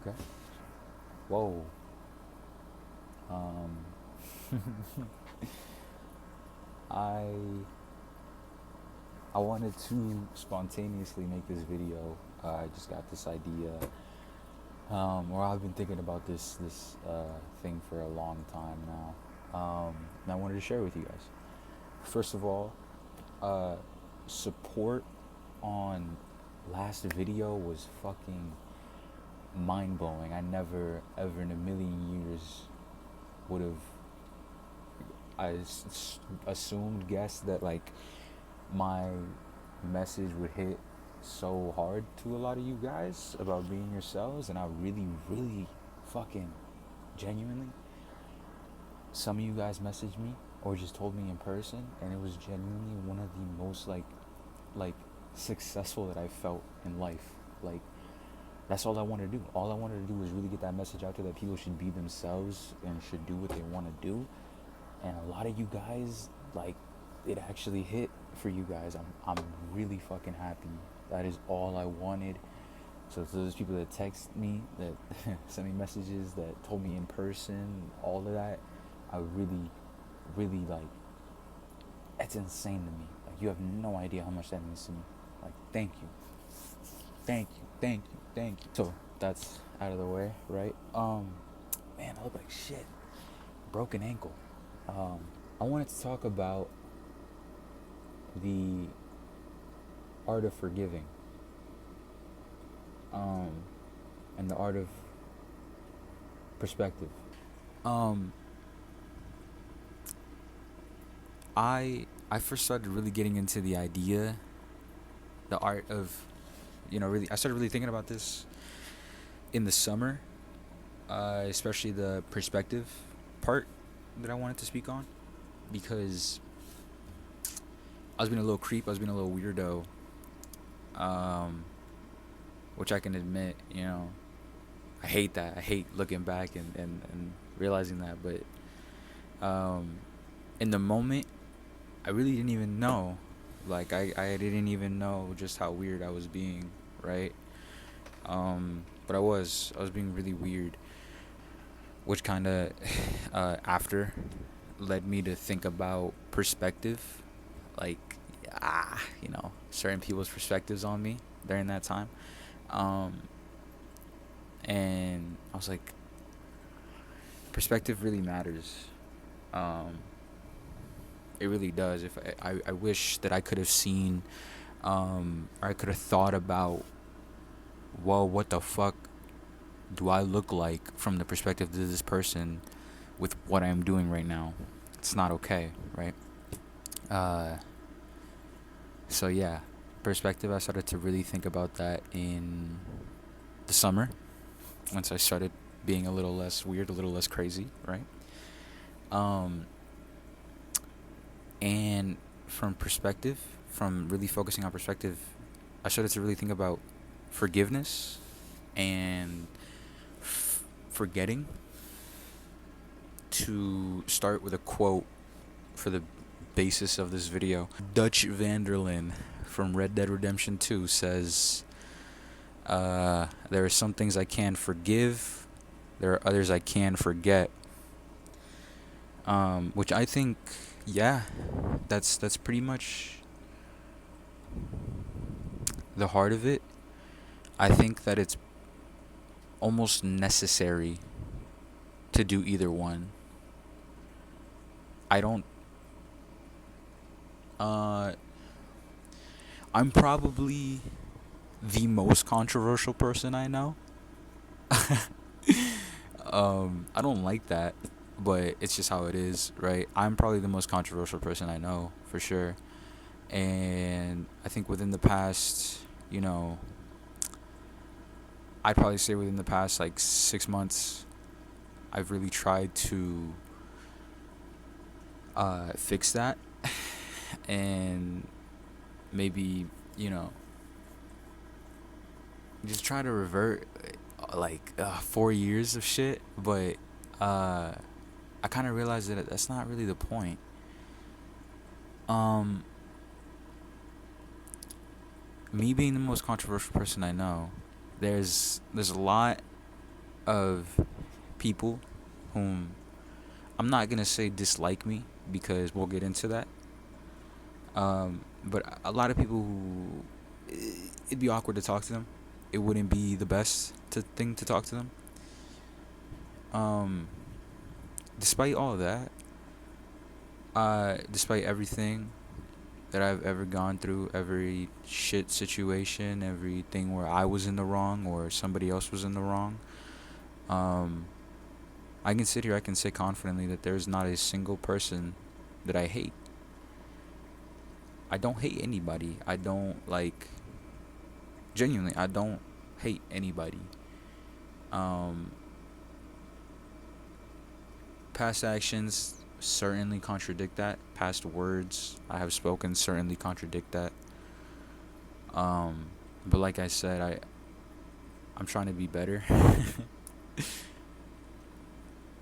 Okay. Whoa. Um, I I wanted to spontaneously make this video. I just got this idea, or I've been thinking about this thing for a long time now, and I wanted to share with you guys. First of all, uh, support on last video was fucking mind blowing. I never ever in a million years would have assumed, guessed that like my message would hit so hard to a lot of you guys about being yourselves, and I really, really fucking genuinely, some of you guys messaged me or just told me in person, and it was genuinely one of the most like successful that I felt in life. Like, that's all I wanted to do. All I wanted to do was really get that message out there that people should be themselves and should do what they want to do. And a lot of you guys, like, it actually hit for you guys. I'm really fucking happy. That is all I wanted. So to those people that text me, that sent me messages, that told me in person, all of that, I really, really, like, it's insane to me. Like, you have no idea how much that means to me. Like, thank you. Thank you. Thank you. Thank you. So that's out of the way, right? Man, I look like shit. Broken ankle. I wanted to talk about the art of forgiving, and the art of perspective. Um, I first started really getting into the idea, the art of, really. I started really thinking about this in the summer, especially the perspective part that I wanted to speak on, because I was being a little creep. I was being a little weirdo, which I can admit. I hate that. I hate looking back and realizing that. But in the moment, I really didn't even know. Like, I didn't even know just how weird I was being, right? But I was being really weird, which kind of after led me to think about perspective, like, certain people's perspectives on me during that time. And I was like, perspective really matters. It really does. If I wish that I could have seen, or I could have thought about, well, what the fuck do I look like from the perspective of this person with what I'm doing right now? It's not okay, right? Uh, so yeah, perspective. I started to really think about that in the summer, once I started being a little less weird, a little less crazy, right? Um, and from really focusing on perspective, I started to really think about forgiveness and forgetting. To start with a quote for the basis of this video, Dutch Vanderlyn from Red Dead Redemption 2 says, there are some things I can forgive, there are others I can forget. Which I think, yeah, that's pretty much the heart of it. I think that it's almost necessary to do either one. I don't. I'm probably the most controversial person I know. I don't like that, but it's just how it is, right? I'm probably the most controversial person I know, for sure. And I think within the past, I'd probably say within the past like 6 months, I've really tried to fix that, and maybe, just try to revert like 4 years of shit. But I kind of realized that that's not really the point. Um, Me being the most controversial person I know, there's a lot of people whom I'm not gonna say dislike me, because we'll get into that. But a lot of people who it'd be awkward to talk to them. It wouldn't be the best thing to talk to them. Um, Despite all of that, despite everything that I've ever gone through, every shit situation, everything where I was in the wrong or somebody else was in the wrong, um, I can sit here, I can say confidently that there's not a single person that I hate. I don't hate anybody. I don't genuinely, I don't hate anybody. Um, Past actions certainly contradict that. Past words I have spoken certainly contradict that. But like I said, I'm trying to be better.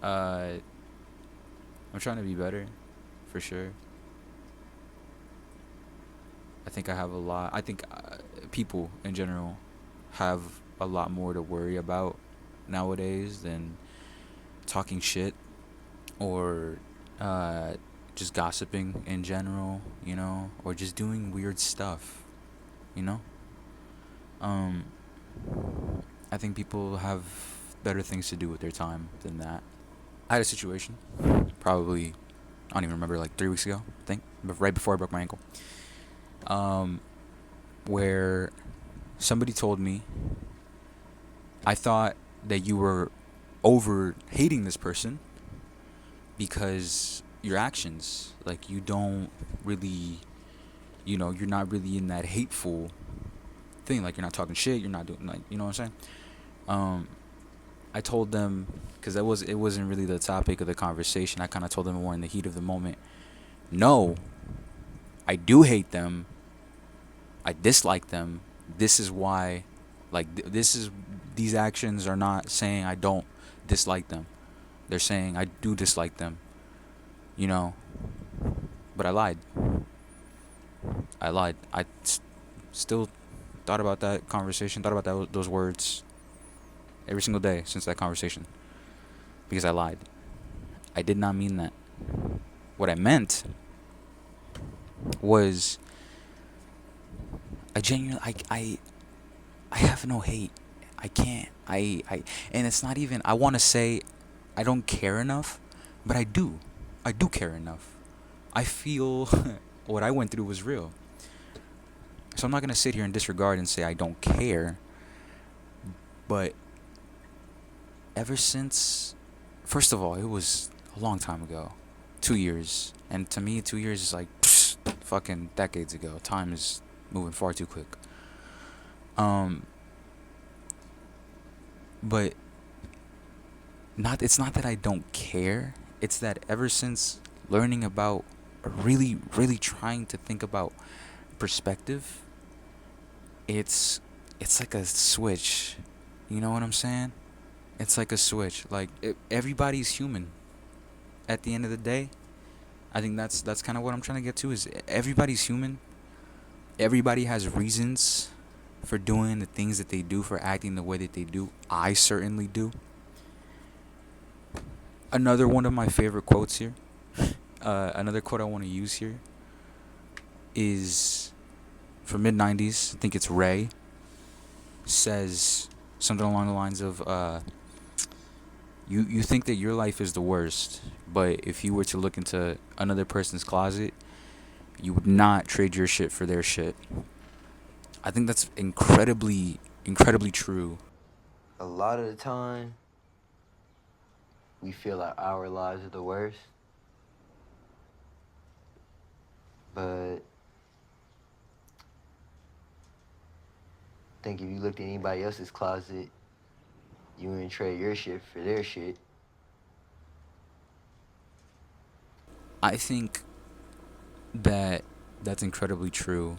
uh, I'm trying to be better, for sure. I think I have a lot. I think people in general have a lot more to worry about nowadays than talking shit or just gossiping in general, or just doing weird stuff, you know? Um, I think people have better things to do with their time than that. I had a situation, probably, I don't even remember, like 3 weeks ago, I think, but right before I broke my ankle, um, where somebody told me, I thought that you were over hating this person because your actions, like, you don't really, you're not really in that hateful thing, like, you're not talking shit, you're not doing, like, you know what I'm saying? I told them, because it wasn't really the topic of the conversation, I kind of told them more in the heat of the moment, no, I do hate them, I dislike them, this is why, like, these actions are not saying I don't dislike them, they're saying I do dislike them, you know. But I lied. Still thought about that conversation, thought about those words every single day since that conversation, because I lied. I did not mean that. What I meant was, I genuinely, I have no hate. I can't. And it's not even, I want to say I don't care enough, but I do. I do care enough. I feel what I went through was real. So I'm not going to sit here and disregard and say I don't care. But ever since, first of all, it was a long time ago. 2 years. And to me, 2 years is like fucking decades ago. Time is moving far too quick. But it's not that I don't care. It's that ever since learning about, really, really trying to think about perspective, it's like a switch. You know what I'm saying? It's like a switch. Like, everybody's human. At the end of the day, I think that's kind of what I'm trying to get to, is everybody's human. Everybody has reasons for doing the things that they do, for acting the way that they do. I certainly do. Another one of my favorite quotes here, another quote I want to use here is from mid-90s. I think it's Ray. Says something along the lines of, you think that your life is the worst, but if you were to look into another person's closet, you would not trade your shit for their shit. I think that's incredibly, incredibly true. A lot of the time, we feel like our lives are the worst, but I think if you looked at anybody else's closet, you wouldn't trade your shit for their shit. I think that that's incredibly true.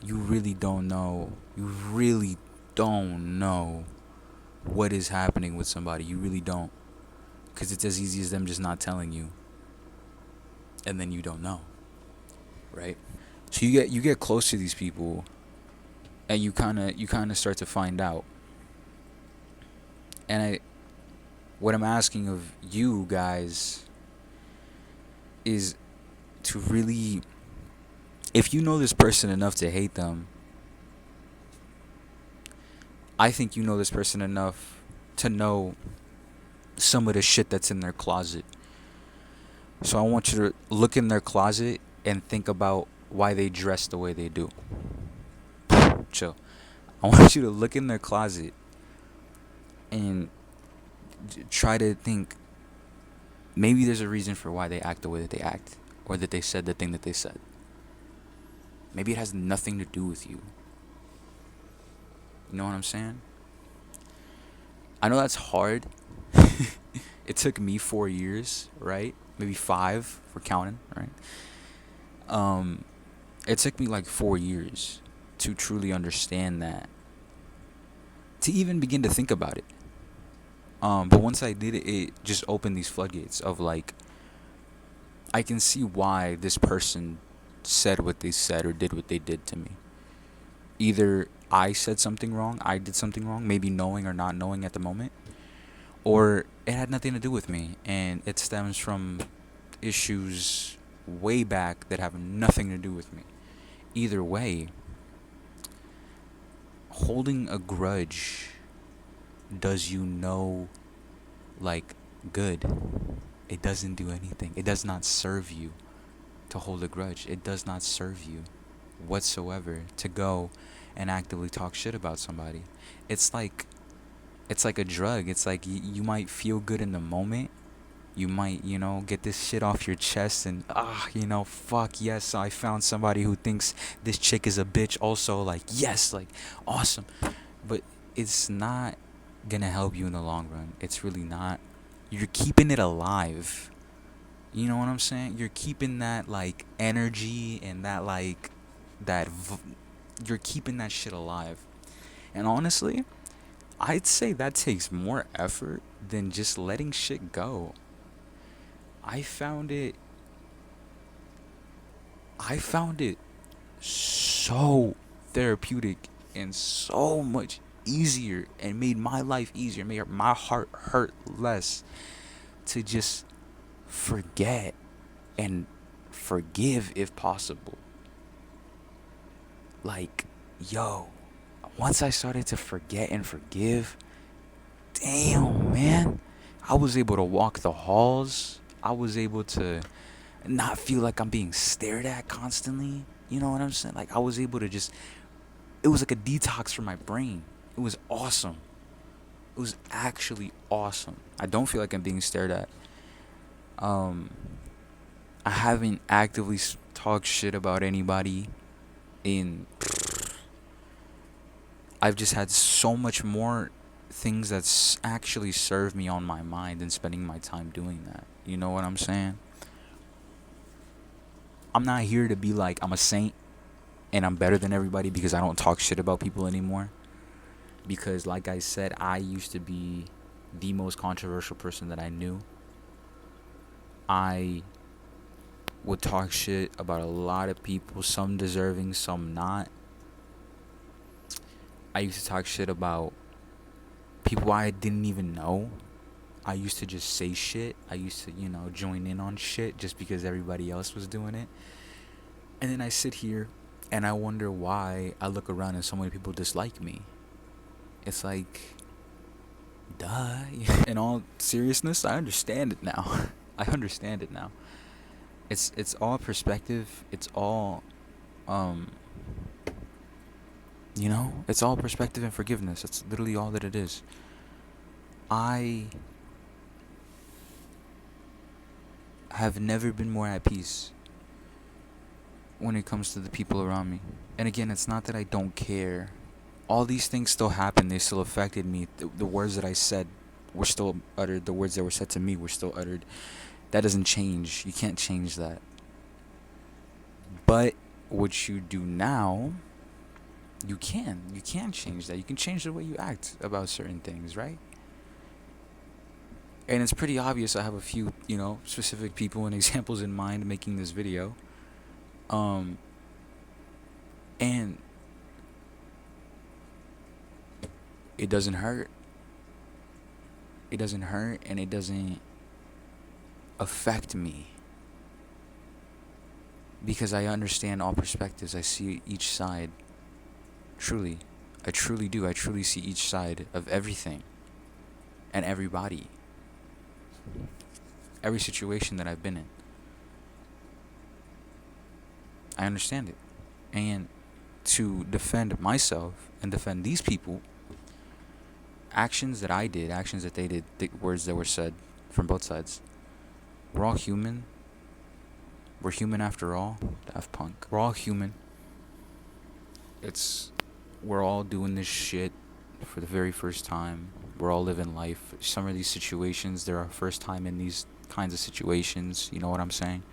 You really don't know. You really don't know what is happening with somebody. You really don't. Because it's as easy as them just not telling you. And then you don't know. Right? So you get close to these people, and you kind of start to find out. And What I'm asking of you guys is to really, if you know this person enough to hate them, I think you know this person enough to know some of the shit that's in their closet. So I want you to look in their closet and think about why they dress the way they do. Chill. I want you to look in their closet and try to think, maybe there's a reason for why they act the way that they act, or that they said the thing that they said. Maybe it has nothing to do with you. You know what I'm saying? I know that's hard. It took me 4 years, right? Maybe 5 for counting, right? It took me like 4 years to truly understand that, to even begin to think about it. But once I did it, it just opened these floodgates of like, I can see why this person said what they said or did what they did to me. Either I said something wrong, I did something wrong, maybe knowing or not knowing at the moment, or it had nothing to do with me and it stems from issues way back that have nothing to do with me. Either way, holding a grudge does you no like good. It doesn't do anything. It does not serve you to hold a grudge. It does not serve you whatsoever to go and actively talk shit about somebody. It's like a drug. It's like you might feel good in the moment. You might, get this shit off your chest and fuck yes, I found somebody who thinks this chick is a bitch also, like yes, like awesome. But it's not gonna help you in the long run. It's really not. You're keeping it alive. You know what I'm saying? You're keeping that like energy and that like you're keeping that shit alive. And honestly, I'd say that takes more effort than just letting shit go. I found it I found it so therapeutic and so much easier, and made my life easier, made my heart hurt less, to just forget and forgive if possible. Like, yo, once I started to forget and forgive, damn, man, I was able to walk the halls. I was able to not feel like I'm being stared at constantly. You know what I'm saying? Like, I was able to just, it was like a detox for my brain. It was awesome. It was actually awesome. I don't feel like I'm being stared at. I haven't actively talked shit about anybody in. I've just had so much more things that's actually served me on my mind than spending my time doing that. You know what I'm saying? I'm not here to be like I'm a saint and I'm better than everybody because I don't talk shit about people anymore. Because like I said, I used to be the most controversial person that I knew. I would talk shit about a lot of people, some deserving, some not. I used to talk shit about people I didn't even know. I used to just say shit. I used to, join in on shit just because everybody else was doing it. And then I sit here and I wonder why I look around and so many people dislike me. It's like, duh. In all seriousness, I understand it now. I understand it now. It's all perspective. It's all it's all perspective and forgiveness. That's literally all that it is. I have never been more at peace when it comes to the people around me. And again, it's not that I don't care. All these things still happened. They still affected me. The words that I said were still uttered. The words that were said to me were still uttered. That doesn't change. You can't change that. But what you do now, you can. You can change that. You can change the way you act about certain things, right? And it's pretty obvious. I have a few, specific people and examples in mind making this video. And it doesn't hurt. it doesn't hurt and it doesn't affect me because I understand all perspectives. I see each side. Truly. I truly do. I truly see each side of everything and everybody. Every situation that I've been in. I understand it. And to defend myself and defend these people, actions that I did, actions that they did, the words that were said from both sides. We're all human. We're human after all. Daft Punk. We're all human. We're all doing this shit for the very first time. We're all living life. Some of these situations, they're our first time in these kinds of situations. You know what I'm saying?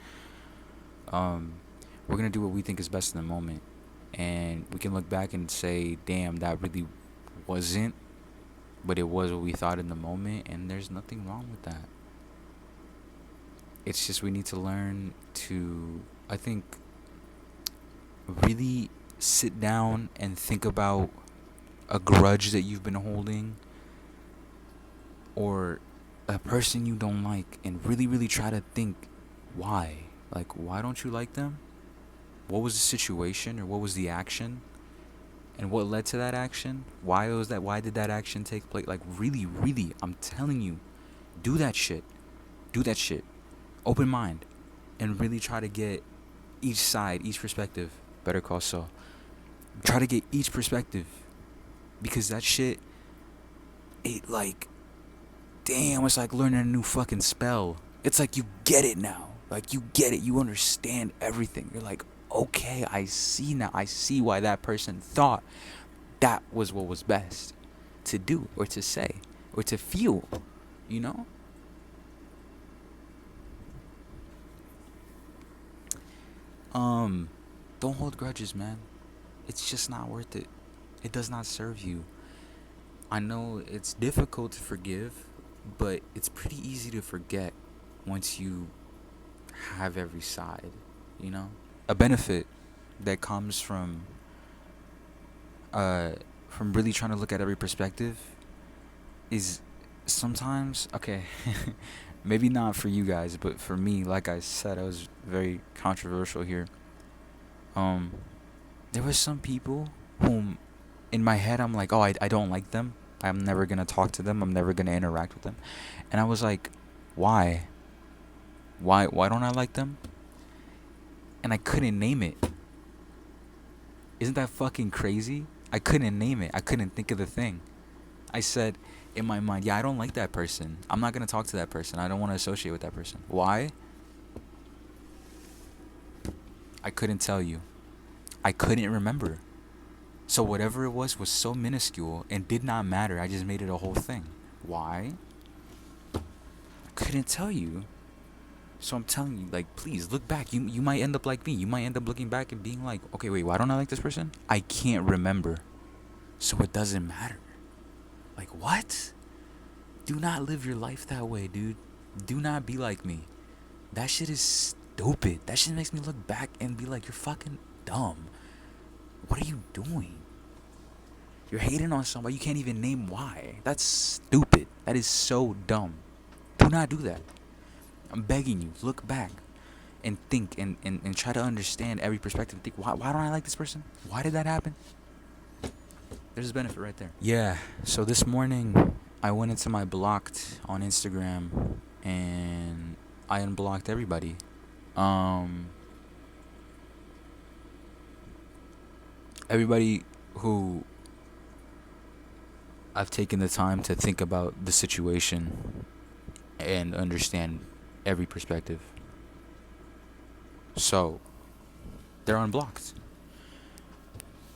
We're gonna do what we think is best in the moment, and we can look back and say, "Damn, that really wasn't," but it was what we thought in the moment, and there's nothing wrong with that. It's just we need to learn to, I think, really sit down and think about a grudge that you've been holding or a person you don't like, and really, really try to think why. Like, why don't you like them? What was the situation or what was the action? And what led to that action? Why was that? Why did that action take place? Like, really, really, I'm telling you, do that shit. Do that shit. Open mind. And really try to get each side, each perspective. Better call Saul. Try to get each perspective. Because that shit, it like, damn, it's like learning a new fucking spell. It's like you get it now. Like, you get it. You understand everything. You're like, okay, I see now. I see why that person thought that was what was best to do or to say or to feel, you know? Don't hold grudges, man. It's just not worth it. It does not serve you. I know it's difficult to forgive, but it's pretty easy to forget once you have every side, you know? A benefit that comes from really trying to look at every perspective is sometimes, okay, maybe not for you guys, but for me, like I said, I was very controversial here. There were some people whom in my head I'm like, oh, I don't like them. I'm never going to talk to them. I'm never going to interact with them. And I was like, why? Why don't I like them? And I couldn't name it. Isn't that fucking crazy? I couldn't name it. I couldn't think of the thing. I said in my mind, yeah, I don't like that person. I'm not going to talk to that person. I don't want to associate with that person. Why? I couldn't tell you. I couldn't remember. So whatever it was so minuscule and did not matter. I just made it a whole thing. Why? I couldn't tell you. So I'm telling you, like, please look back. You might end up like me. You might end up looking back and being like, okay, wait, why don't I like this person? I can't remember. So it doesn't matter. Like, what? Do not live your life that way, dude. Do not be like me. That shit is stupid. That shit makes me look back and be like, you're fucking dumb. What are you doing? You're hating on somebody. You can't even name why. That's stupid. That is so dumb. Do not do that. I'm begging you. Look back and think and try to understand every perspective. Think, why don't I like this person? Why did that happen? There's a benefit right there. Yeah. So this morning, I went into my blocked on Instagram and I unblocked everybody. Everybody who I've taken the time to think about the situation and understand every perspective. So, they're unblocked.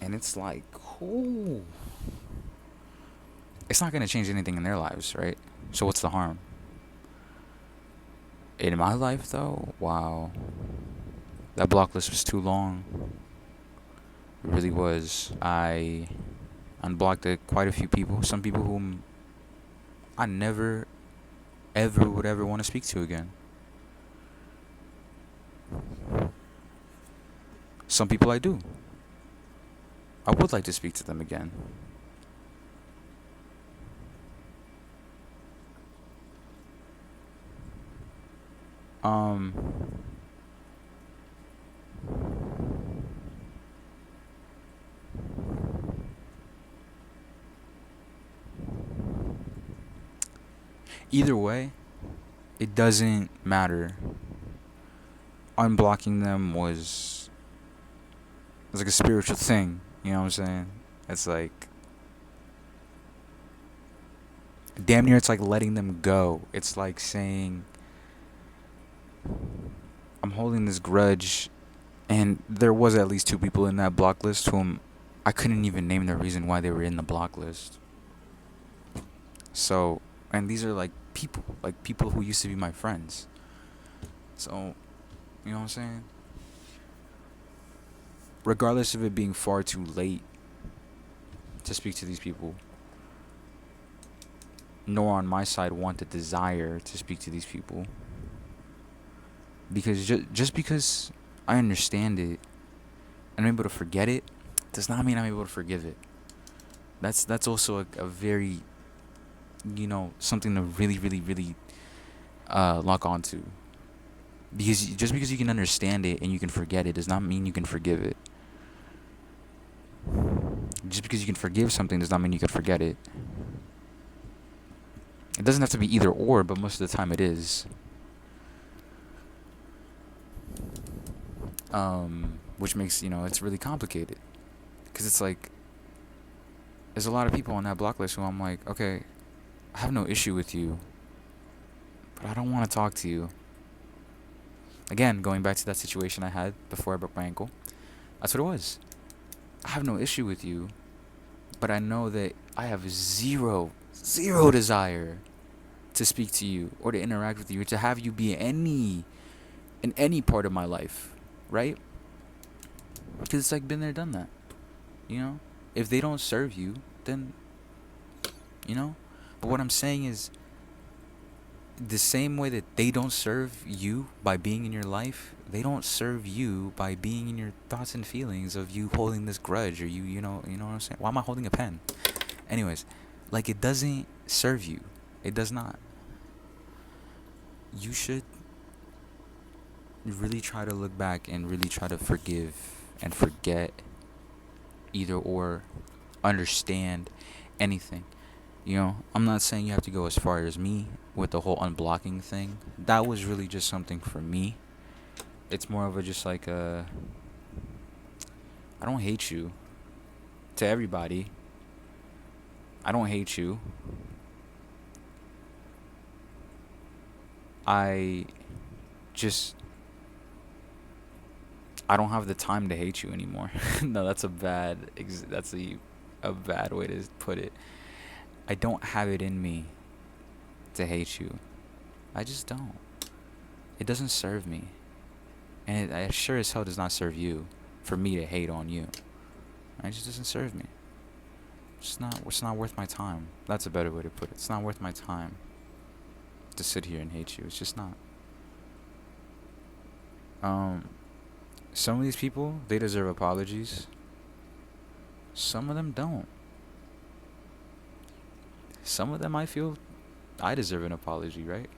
And it's like, ooh. It's not going to change anything in their lives, right? So what's the harm? In my life, though, wow. That block list was too long. It really was. I unblocked quite a few people. Some people whom I never, ever would ever want to speak to again. Some people I do. I would like to speak to them again. Um, Either way, it doesn't matter. Unblocking them was like a spiritual thing. You know what I'm saying? It's like damn near. It's like letting them go. It's like saying I'm holding this grudge, and there was at least two people in that block list whom I couldn't even name the reason why they were in the block list. So, and these are like people who used to be my friends. So, you know what I'm saying? Regardless of it being far too late to speak to these people, nor on my side want the desire to speak to these people. Because just because I understand it and I'm able to forget it, does not mean I'm able to forgive it. That's also a very, something to really, really, really lock onto. Because just because you can understand it and you can forget it does not mean you can forgive it. Just because you can forgive something does not mean you can forget it. It doesn't have to be either or, but most of the time it is. Which makes, it's really complicated. Because it's like, there's a lot of people on that block list who I'm like, okay, I have no issue with you, but I don't want to talk to you. Again, going back to that situation I had before I broke my ankle, that's what it was. I have no issue with you, but I know that I have zero desire to speak to you or to interact with you or to have you be in any part of my life, right? Because it's like been there, done that. If they don't serve you, then But what I'm saying is, the same way that they don't serve you by being in your life, they don't serve you by being in your thoughts and feelings of you holding this grudge or you know what I'm saying? Why am I holding a pen? Anyways, like, it doesn't serve you. It does not. You should really try to look back and really try to forgive and forget, either or, understand anything. I'm not saying you have to go as far as me with the whole unblocking thing. That was really just something for me. It's more of a just like I don't hate you. To everybody, I don't hate you. I just I don't have the time to hate you anymore. No, that's a bad way to put it. I don't have it in me to hate you. I just don't. It doesn't serve me. And it sure as hell does not serve you for me to hate on you. It just doesn't serve me. It's not worth my time. That's a better way to put it. It's not worth my time to sit here and hate you. It's just not. Some of these people, they deserve apologies. Some of them don't. Some of them I feel I deserve an apology, right?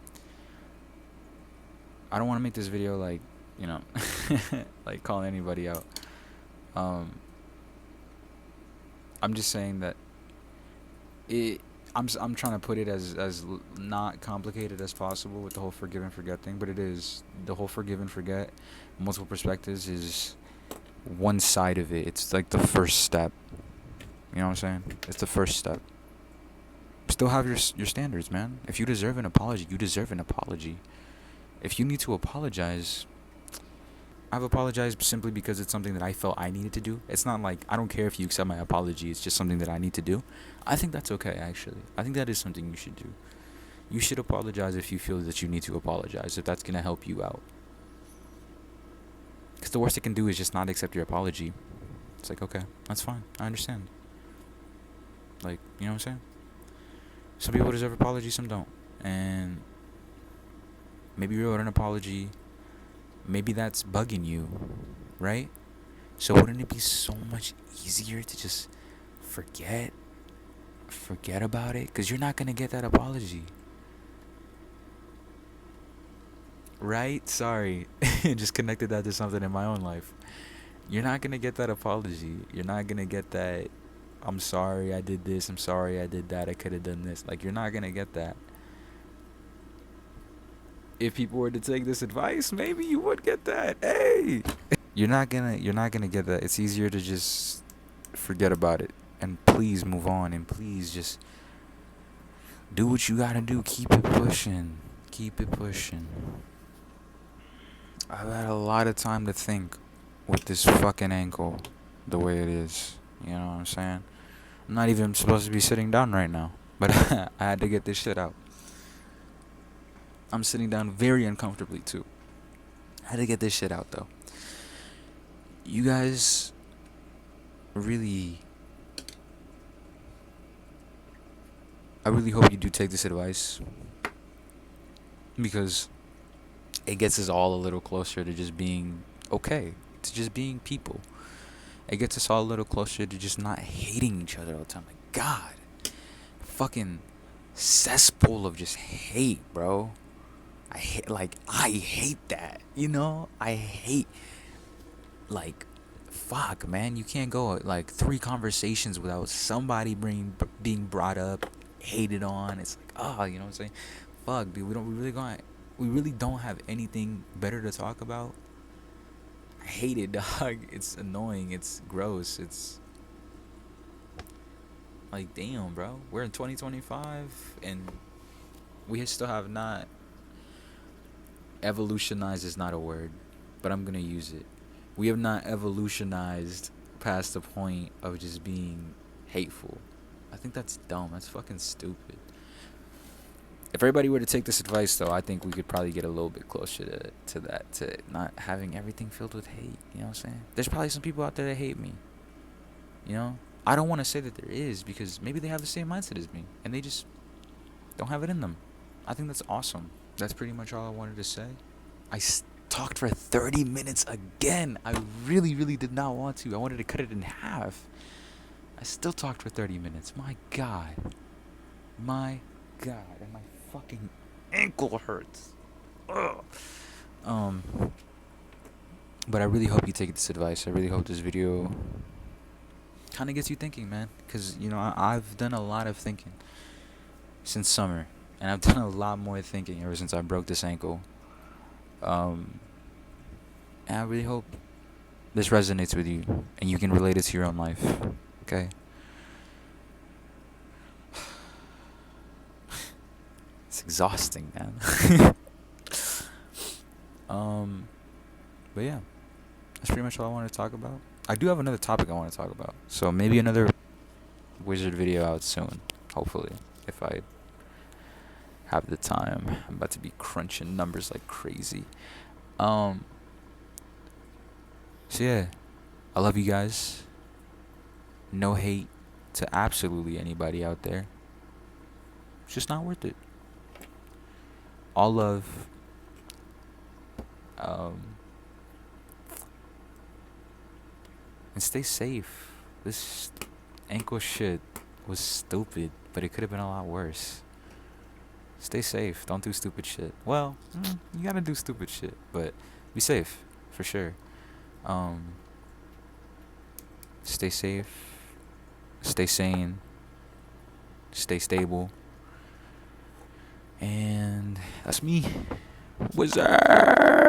I don't want to make this video like, like calling anybody out. I'm just saying that I'm trying to put it as not complicated as possible with the whole forgive and forget thing, but it is. The whole forgive and forget, multiple perspectives, is one side of it. It's like the first step. You know what I'm saying? It's the first step. Still have your standards, man. If you deserve an apology, you deserve an apology. If you need to apologize, I've apologized simply because it's something that I felt I needed to do. It's not like I don't care if you accept my apology. It's just something that I need to do. I think that's okay, actually. I think that is something you should do. You should apologize if you feel that you need to apologize, if that's going to help you out. Because the worst it can do is just not accept your apology. It's like, okay, that's fine. I understand. Like, you know what I'm saying? Some people deserve apology, some don't. And maybe you wrote an apology. Maybe that's bugging you, right? So wouldn't it be so much easier to just forget about it? Because you're not going to get that apology. Right? Sorry. Just connected that to something in my own life. You're not gonna get that apology. You're not gonna get that I'm sorry I did this, I'm sorry I did that, I could have done this. Like, you're not gonna get that. If people were to take this advice, maybe you would get that. Hey. You're not gonna get that. It's easier to just forget about it and please move on and please just do what you gotta do. Keep it pushing. Keep it pushing. I've had a lot of time to think with this fucking ankle the way it is. You know what I'm saying? I'm not even supposed to be sitting down right now, but I had to get this shit out. I'm sitting down very uncomfortably too. I had to get this shit out though. You guys really, I really hope you do take this advice because it gets us all a little closer to just being okay, to just being people. It gets us all a little closer to just not hating each other all the time. Like, God, fucking cesspool of just hate, bro. I hate that, you know? I hate, like, fuck, man. You can't go, like, 3 conversations without somebody being brought up, hated on. It's like, oh, you know what I'm saying? Fuck, dude, we really don't have anything better to talk about. I hate it, dog. It's annoying. It's gross. It's like, damn, bro. We're in 2025 and we still have not evolutionized is not a word, but I'm gonna use it. We have not evolutionized past the point of just being hateful. I think that's dumb. That's fucking stupid. If everybody were to take this advice, though, I think we could probably get a little bit closer to that, to not having everything filled with hate. You know what I'm saying? There's probably some people out there that hate me. You know? I don't want to say that there is because maybe they have the same mindset as me and they just don't have it in them. I think that's awesome. That's pretty much all I wanted to say. Talked for 30 minutes again. I really, really did not want to. I wanted to cut it in half. I still talked for 30 minutes. My God. My God. And my fucking ankle hurts. Ugh. But I really hope you take this advice. I really hope this video kind of gets you thinking, man. Because, you know, I've done a lot of thinking since summer. And I've done a lot more thinking ever since I broke this ankle. And I really hope this resonates with you and you can relate it to your own life. Okay? It's exhausting, man. But yeah, that's pretty much all I want to talk about. I do have another topic I want to talk about. So maybe another wizard video out soon, hopefully, if I have the time. I'm about to be crunching numbers like crazy. So yeah, I love you guys. No hate to absolutely anybody out there. It's just not worth it. All love. And stay safe. This ankle shit was stupid, but it could have been a lot worse. Stay safe. Don't do stupid shit. Well, you gotta do stupid shit, but be safe for sure. Stay safe. Stay sane. Stay stable. And that's me. WZRD.